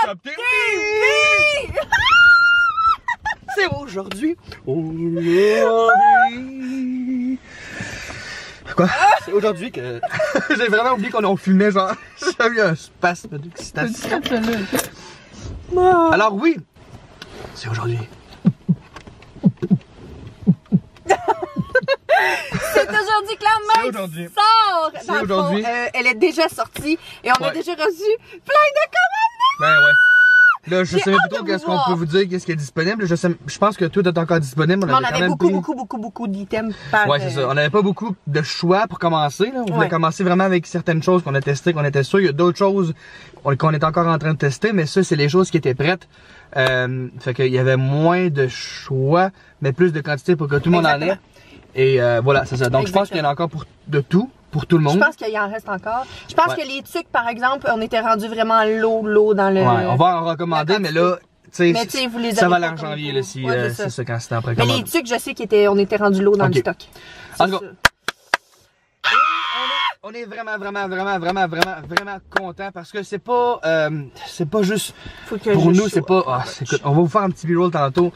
Top TV! C'est aujourd'hui. Quoi? C'est aujourd'hui que j'ai vraiment oublié qu'on filmait, genre, j'ai eu un spasme d'excitation. Alors oui, c'est aujourd'hui. C'est aujourd'hui que la main sort! C'est aujourd'hui. Elle est déjà sortie et on a déjà reçu plein de commandes! Ben ouais. Là, je sais même pas trop qu'est-ce qu'on peut vous dire, qu'est-ce qui est disponible. Je pense que tout est encore disponible. On avait beaucoup d'items par... Ouais, c'est ça. On n'avait pas beaucoup de choix pour commencer. Là. On voulait commencer vraiment avec certaines choses qu'on a testées, qu'on était sûr. Il y a d'autres choses qu'on est encore en train de tester, mais ça, c'est les choses qui étaient prêtes. Fait qu'il y avait moins de choix, mais plus de quantité pour que tout le monde en ait. Et voilà, c'est ça. Donc, je pense qu'il y en a encore de tout. Pour tout le monde. Je pense qu'il y en reste encore. Je pense que les tucs, par exemple, on était rendu vraiment low dans le... Ouais, on va en recommander, mais là, tu sais, ça va aller en pas janvier, là, si c'est ça, quand c'était après commande. Mais les tucs, je sais qu'on était rendu low dans le stock. En tout cas, on est vraiment content parce que c'est pas juste pour nous, c'est pas, on va vous faire un petit b-roll tantôt,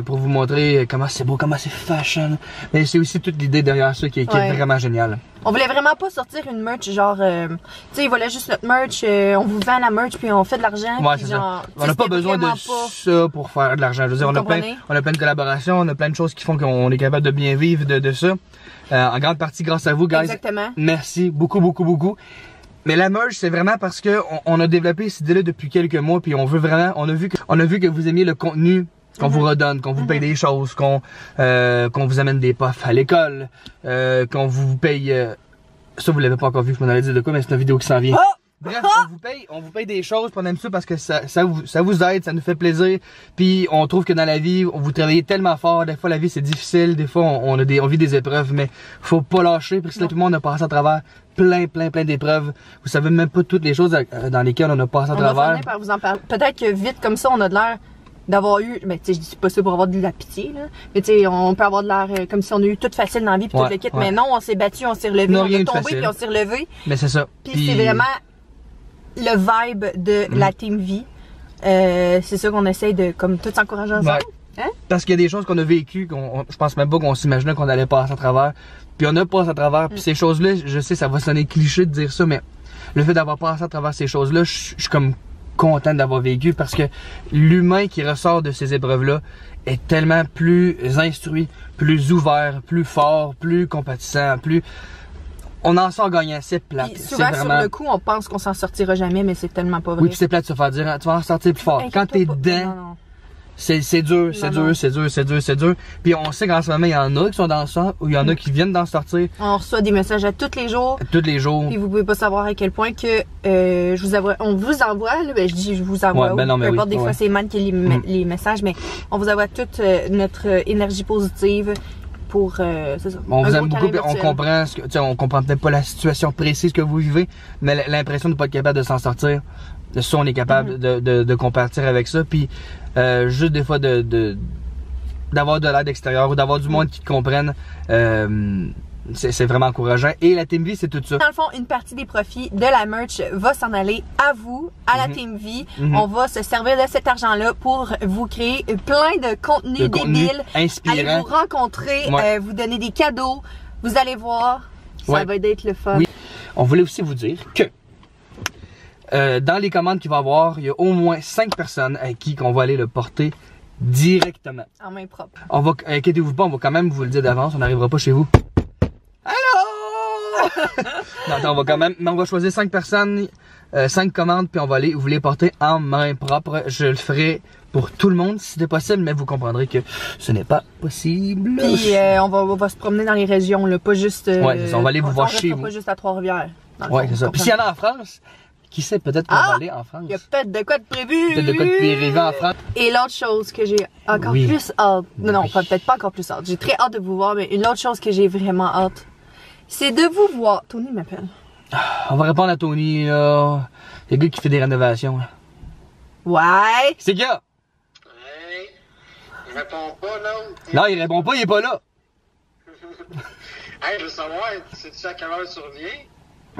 pour vous montrer comment c'est beau, comment c'est fashion, mais c'est aussi toute l'idée derrière ça qui est vraiment géniale. On voulait vraiment pas sortir une merch genre, tu sais, ils voulaient juste notre merch, on vous vend la merch puis on fait de l'argent. Ouais, c'est ça. On n'a pas besoin de ça pour faire de l'argent. Je veux dire, on a plein de collaborations, on a plein de choses qui font qu'on est capable de bien vivre de ça. En grande partie grâce à vous, guys. Exactement. Merci beaucoup. Mais la merch, c'est vraiment parce que on a développé cette idée-là depuis quelques mois, puis on a vu que vous aimiez le contenu qu'on vous redonne, qu'on vous paye des choses, qu'on vous amène des puffs à l'école, qu'on vous paye... ça, vous l'avez pas encore vu, je m'en avais dit de quoi, mais c'est une vidéo qui s'en vient. Bref, on vous paye des choses, puis on aime ça parce que ça vous aide, ça nous fait plaisir. Puis on trouve que dans la vie, vous travaillez tellement fort. Des fois, la vie c'est difficile, des fois on vit des épreuves, mais faut pas lâcher. Parce que là, tout le monde a passé à travers plein d'épreuves. Vous savez même pas toutes les choses dans lesquelles on a passé à travers. On va finir par vous en parler. Peut-être que vite comme ça, on a de l'air d'avoir eu, mais tu sais, je dis pas ça pour avoir de la pitié, là. Mais tu sais, on peut avoir de l'air comme si on a eu tout facile dans la vie puis tout le kit. Mais non, on s'est battu, on s'est relevé, on est tombé puis on s'est relevé. Mais c'est ça. Puis c'est vraiment le vibe de la Team V. C'est ça qu'on essaye de comme tout s'encourager ensemble. Hein? Parce qu'il y a des choses qu'on a vécues, je pense même pas qu'on s'imaginait qu'on allait passer à travers. Puis on a passé à travers. Puis ces choses-là, je sais, ça va sonner cliché de dire ça, mais le fait d'avoir passé à travers ces choses-là, je suis comme content d'avoir vécu parce que l'humain qui ressort de ces épreuves-là est tellement plus instruit, plus ouvert, plus fort, plus compatissant, plus... On en sort gagnant, c'est plate. Puis souvent vraiment... sur le coup, on pense qu'on s'en sortira jamais, mais c'est tellement pas vrai. Oui, puis c'est plate de se faire dire, tu vas en sortir plus fort. Quand t'es dedans, c'est dur. Puis on sait qu'en ce moment, il y en a qui sont dans ça, ou il y en a qui viennent d'en sortir. On reçoit des messages à tous les jours. Puis vous pouvez pas savoir à quel point que on vous envoie, là, ben je dis je vous envoie, peu importe, des fois c'est Man qui lit les messages, mais on vous envoie toute notre énergie positive. C'est ça. On vous aime beaucoup, on comprend on comprend peut-être pas la situation précise que vous vivez, mais l'impression de ne pas être capable de s'en sortir, de ça on est capable de compartir avec ça, puis juste des fois d'avoir de l'aide extérieure ou d'avoir du monde qui te comprenne, c'est vraiment encourageant. Et la Team V, c'est tout ça. Dans le fond, une partie des profits de la merch va s'en aller à vous, à la Team V. On va se servir de cet argent-là pour vous créer plein de contenus débiles, inspirants, aller vous rencontrer, vous donner des cadeaux. Vous allez voir, ça va être le fun. Oui. On voulait aussi vous dire que dans les commandes qu'il va y avoir, il y a au moins 5 personnes à qui qu'on va aller le porter directement. En main propre. Inquiétez-vous pas, on va quand même vous le dire d'avance, on n'arrivera pas chez vous. Allô? Non, on va choisir 5 personnes, 5 commandes, puis on va aller vous les porter en main propre. Je le ferai pour tout le monde si c'est possible, mais vous comprendrez que ce n'est pas possible. Puis on va se promener dans les régions, là, pas juste... on va aller vous voir chez vous. Pas juste à Trois-Rivières. Ouais, c'est ça. Puis s'il y en a en France, qui sait, peut-être qu'on va aller en France. Il y a peut-être de quoi de prévu. Peut-être de quoi de prévu en France. Et l'autre chose que j'ai encore plus hâte, non, peut-être pas encore plus hâte, j'ai très hâte de vous voir, mais une autre chose que j'ai vraiment hâte, c'est de vous voir. Tony m'appelle. On va répondre à Tony, là. C'est le gars qui fait des rénovations, là. Ouais. C'est qui, là? Hey, il répond pas, l'autre. Non, il répond pas, il est pas là. Hey, je veux savoir, sais-tu à quelle heure tu reviens?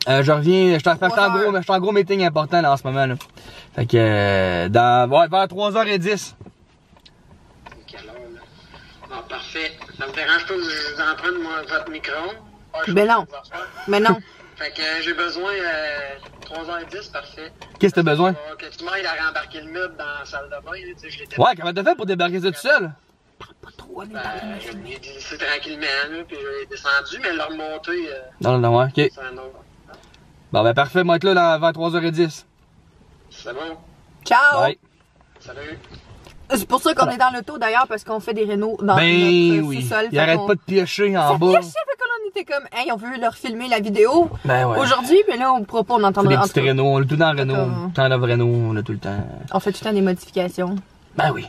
Je reviens, je suis en gros meeting important là, en ce moment. Là. Fait que vers 3h10. Quelle heure, là? Bon, parfait. Ça me dérange pas que je vous emprunte votre micro? Ben non. Mais non. Fait que j'ai besoin 3h10, parfait. Qu'est-ce que t'as besoin? Que tu m'aides à rembarquer le meuble dans la salle de bain. Tu sais, ouais, comment t'as fait pour débarquer ça tout seul? Pas trop, mais j'ai glissé tranquillement, là, puis j'ai descendu, mais le remonter. Non, ouais, ok. Bon, ben parfait, moi être là vers 3h10. C'est bon. Ciao! Bye. Salut. C'est pour ça qu'on est dans l'auto d'ailleurs, parce qu'on fait des rénaux dans notre sous-sol. Il arrête pas de piocher en bas. Fait qu'on était comme, hey, on veut leur filmer la vidéo aujourd'hui, mais là, on pourra pas en entendre. Des petites rénaux, on a tout le temps Renault, tout le temps la Renault, on a tout le temps. On fait tout le temps des modifications. Ben oui.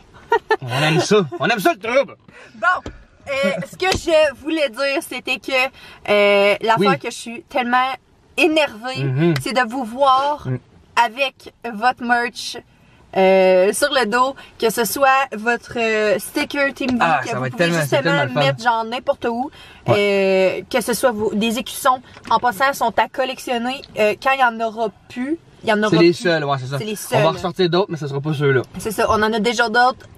On aime ça le trouble. Bon, ce que je voulais dire, c'était que l'affaire que je suis tellement énervée, c'est de vous voir avec votre merch sur le dos, que ce soit votre sticker Team V, que vous pouvez justement mettre genre n'importe où, que ce soit des écussons, en passant, sont à collectionner quand il y en aura plus. C'est les seuls, ouais, c'est ça. Les seuls. On va ressortir d'autres, mais ce sera pas ceux-là. C'est ça, on en a déjà d'autres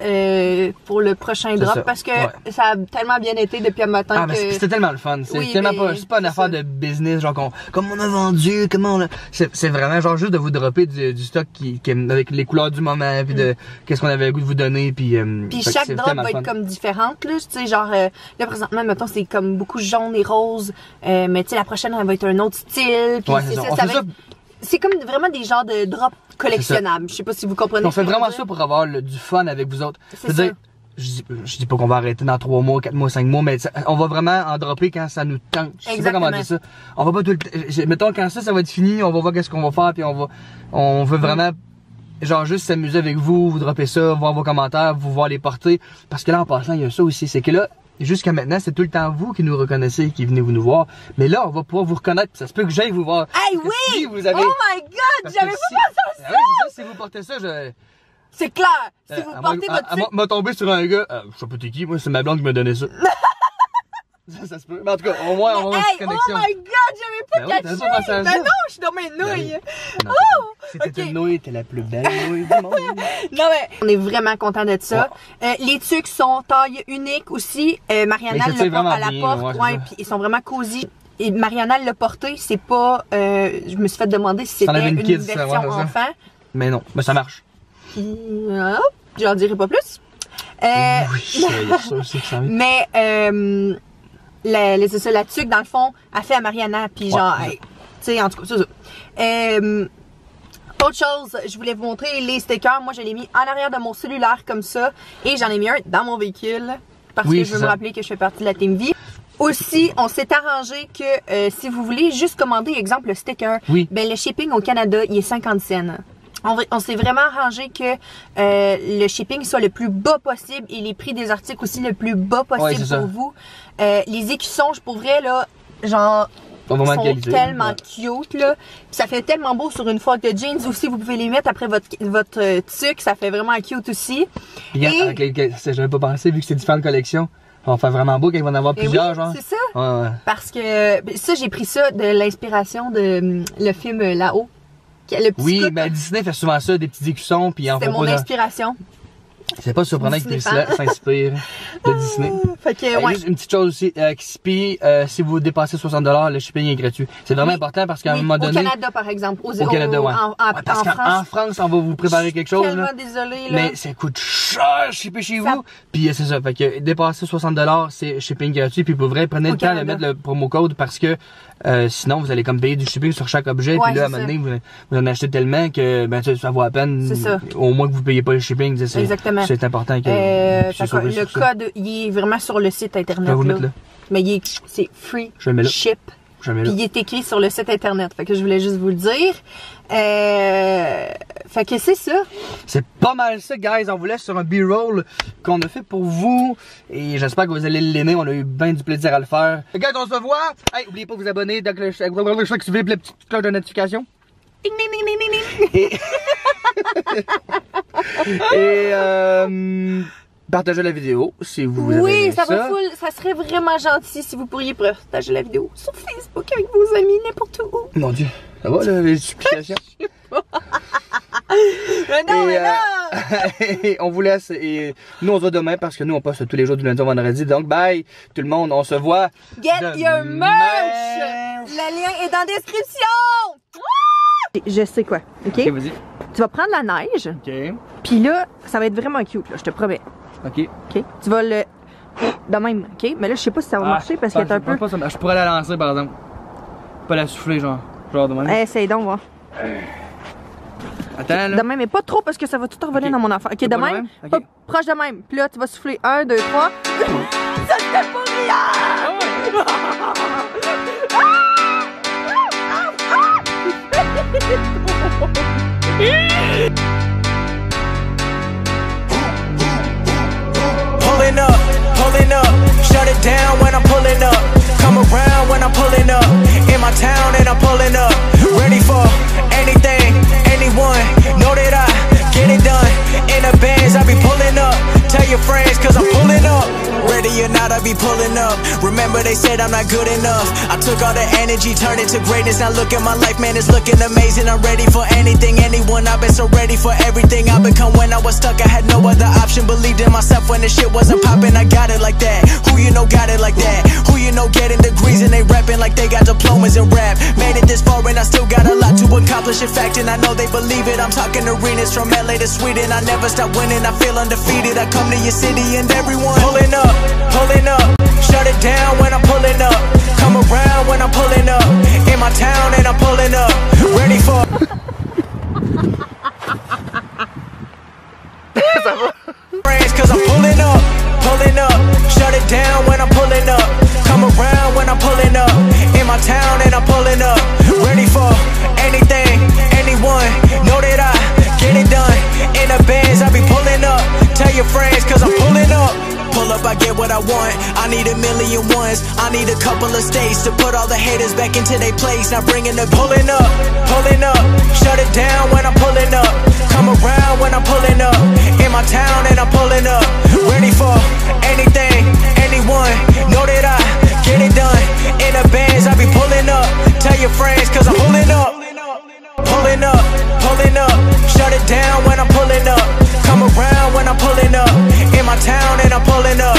pour le prochain drop, parce que ça a tellement bien été depuis un matin que... C'était tellement le fun, c'est tellement pas, c'est pas une affaire de business, genre comme on a vendu, comment on a... C'est vraiment genre juste de vous dropper du stock qui avec les couleurs du moment, puis de qu'est-ce qu'on avait le goût de vous donner, puis chaque drop va être comme différente, là, tu sais, genre, là présentement, mettons, c'est comme beaucoup jaune et rose, mais tu sais, la prochaine, elle va être un autre style, puis ça va être... C'est comme vraiment des genres de drops collectionnables. Je sais pas si vous comprenez. On fait vraiment ça pour avoir du fun avec vous autres. C'est-à-dire, je dis pas qu'on va arrêter dans 3 mois, 4 mois, 5 mois, mais on va vraiment en dropper quand ça nous tente. Je sais pas comment dire ça. On va pas tout le temps. Mettons, quand ça va être fini, on va voir qu'est-ce qu'on va faire, puis on veut vraiment, genre, juste s'amuser avec vous, vous dropper ça, voir vos commentaires, vous voir les porter. Parce que là, en passant, il y a ça aussi. C'est que là, jusqu'à maintenant, c'est tout le temps vous qui nous reconnaissez, qui venez nous voir. Mais là, on va pouvoir vous reconnaître. Ça se peut que j'aille vous voir. Hey, oui! Si vous avez... Oh my God! J'avais pas pensé à ça! Oui, c'est ça. Si vous portez ça, c'est clair! Si vous portez votre truc... m'a tombé sur un gars... je sais pas t'es qui, moi, c'est ma blonde qui m'a donné ça. Ça se peut. Mais en tout cas, au moins, on va avoir une connexion. Oh my God! J'avais pas catché! Ben non, je suis dans mes nouilles! Oh! C'était une nouille, t'es la plus belle nouille du monde. Non, mais on est vraiment content de ça. Les tucs sont taille unique aussi. Mariana le porte à la porte. Puis ils sont vraiment cosy. Et Mariana l'a porté, c'est pas... je me suis fait demander si c'était une version enfant. Mais non, mais ça marche. Puis, j'en dirai pas plus. Oui, ça aussi que ça arrive. Mais... c'est ça, la tuque, dans le fond, a fait à Mariana, puis genre, tu sais, en tout cas, c'est ça. Autre chose, je voulais vous montrer les stickers. Moi, je l'ai mis en arrière de mon cellulaire comme ça, et j'en ai mis un dans mon véhicule, parce que je veux me rappeler que je fais partie de la Team V. Aussi, on s'est arrangé que si vous voulez juste commander, exemple, le sticker, ben le shipping au Canada, il est 50 cents. On s'est vraiment arrangé que le shipping soit le plus bas possible et les prix des articles aussi le plus bas possible pour vous. Les écussons, pour vrai, là, genre, sont tellement cute, là. Puis ça fait tellement beau sur une froc de jeans aussi. Vous pouvez les mettre après votre tuque. Ça fait vraiment cute aussi. J'avais pas pensé, vu que c'est différentes collections. On va faire vraiment beau quand il va en avoir plusieurs, genre. C'est ça. Parce que ça, j'ai pris ça de l'inspiration de le film Là-haut. Oui, mais Disney fait souvent ça, des petits écussons, puis en fait. C'est mon inspiration. C'est pas surprenant que Priscilla s'inspire de Disney. Fait que, juste une petite chose aussi, Xipi, si vous dépassez 60$, le shipping est gratuit. C'est vraiment important parce qu'à un moment donné... Au Canada, par exemple. Au Canada, parce qu'en France, on va vous préparer quelque chose. Je suis tellement désolée, là. Mais ça coûte cher shipper chez vous. Puis c'est ça, fait que dépasser 60$, c'est shipping gratuit. Puis pour vrai, prenez le temps de mettre le promo code parce que sinon, vous allez comme payer du shipping sur chaque objet. Puis là, à un moment donné, vous en achetez tellement que ça vaut à peine. Au moins que vous payez pas le shipping. Exactement. C'est important que le code, il est vraiment sur le site internet. Je vais vous mettre là. Mais c'est free ship. Puis il est écrit sur le site internet. Fait que je voulais juste vous le dire. Fait que c'est ça. C'est pas mal ça, guys. On vous laisse sur un B-roll qu'on a fait pour vous. Et j'espère que vous allez l'aimer. On a eu bien du plaisir à le faire. Guys, on se voit. Hey, oubliez pas de vous abonner. Donc, activez la petite cloche de notification. Ding, ding, ding, ding, ding, ding. Et partagez la vidéo si vous avez aimé ça. Oui, ça serait vraiment gentil si vous pourriez partager la vidéo sur Facebook avec vos amis, n'importe où. Mon Dieu, ça va là, les supplications? Je sais pas. Mais non, mais là! Et on vous laisse et nous on se voit demain parce que nous on poste tous les jours du lundi au vendredi. Donc bye tout le monde, on se voit. Get your merch! Le lien est dans la description! Je sais quoi, ok? Ok, vas-y. Tu vas prendre la neige. Ok. Puis là, ça va être vraiment cute, là, je te promets. Ok. Ok? Tu vas le... de même, ok? Mais là, je sais pas si ça va marcher parce qu'il est un peu... Je pourrais la lancer par exemple. Pas la souffler genre de même. Essaye donc, voir. Attends là. De même, mais pas trop parce que ça va tout revenir dans mon affaire. Ok, de même. Pas proche de même. Puis là, tu vas souffler 1, 2, 3. Ça se fait pas rien! Pulling up, shut it down when I'm pulling up. Come around when I'm pulling up. In my town and I'm pulling up. Ready for anything, anyone. Know that I get it done. In the bands, I be pulling up. Tell your friends, cause I'm pulling up. Ready or not, I be pulling up. Remember they said I'm not good enough. I took all the energy, turned it to greatness. Now look at my life, man, it's looking amazing. I'm ready for anything, anyone. I've been so ready for everything I become. When I was stuck, I had no other option. Believed in myself when the shit wasn't popping. I got it like that. Who you know got it like that? Who you know getting degrees and they rapping like they got diplomas in rap? Made it this far and I still got a lot to accomplish. In fact, and I know they believe it. I'm talking arenas from LA to Sweden. I never stop winning. I feel undefeated. I come to your city and everyone pulling up. Shut it down when I'm pulling up. Come around when I'm pulling up. In my town and I'm pulling up. Ready for friends, cause I'm pulling up. Shut it down when I'm pulling up. Come around when I'm pulling up. In my town and I'm pulling up. Ready for anything, anyone. Know that I get it done. In the bands, I be pulling up. Tell your friends, cause I'm pulling up. Pull up, I get what I want. I need a million ones. I need a couple of states to put all the haters back into their place. Now bringing the pulling up. Shut it down when I'm pulling up. Come around when I'm pulling up. In my town and I'm pulling up. Ready for anything, anyone. Know that I get it done. In the bands, I be pulling up. Tell your friends, cause I'm pulling up. Shut it down when I'm pulling up. Come around when I'm pulling up. In my town and I'm pulling up.